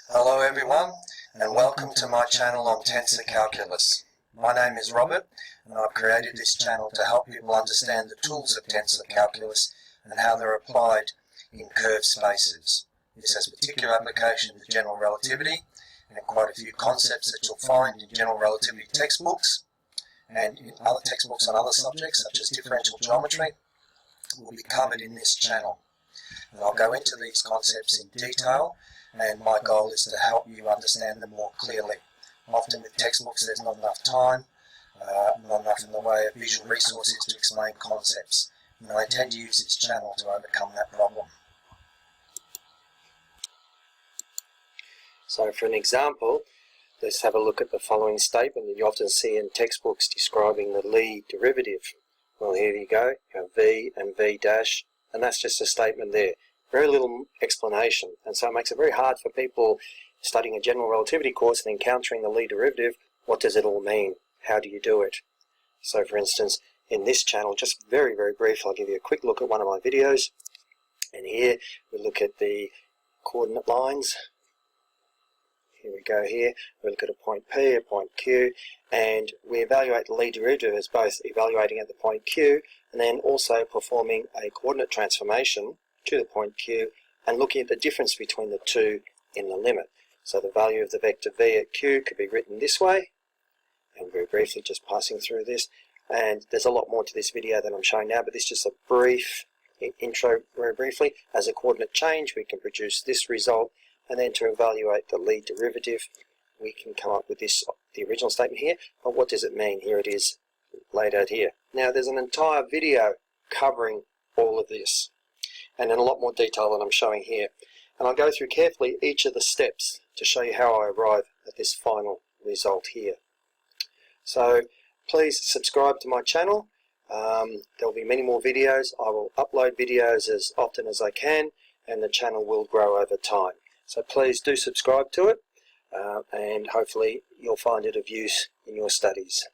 Hello everyone, and welcome to my channel on tensor calculus. My name is Robert, and I've created this channel to help people understand the tools of tensor calculus and how they're applied in curved spaces. This has particular application to general relativity and quite a few concepts that you'll find in general relativity textbooks and in other textbooks on other subjects such as differential geometry will be covered in this channel. And I'll go into these concepts in detail, and my goal is to help you understand them more clearly. Often with textbooks there's not enough time, not enough in the way of visual resources to explain concepts. And I intend to use this channel to overcome that problem. So for an example, let's have a look at the following statement that you often see in textbooks describing the Lie derivative. Well, here you go, you have v and v dash, and that's just a statement there. Very little explanation, and so it makes it very hard for people studying a general relativity course and encountering the Lie derivative. What does it all mean? How do you do it? So for instance, in this channel, just very briefly, I'll give you a quick look at one of my videos, and here we look at the coordinate lines. Here we go here, we look at a point P, a point Q, and we evaluate the Lie derivative as both evaluating at the point Q and then also performing a coordinate transformation to the point Q and looking at the difference between the two in the limit. So the value of the vector v at Q could be written this way, and very briefly just passing through this, and there's a lot more to this video than I'm showing now, but this is just a brief intro very briefly. As a coordinate change we can produce this result, and then to evaluate the Lie derivative we can come up with this, the original statement here, but what does it mean? Here it is laid out here. Now there's an entire video covering all of this and in a lot more detail than I'm showing here, and I'll go through carefully each of the steps to show you how I arrive at this final result here. So please subscribe to my channel. There will be many more videos. I will upload videos as often as I can, and the channel will grow over time. So please do subscribe to it, and hopefully you'll find it of use in your studies.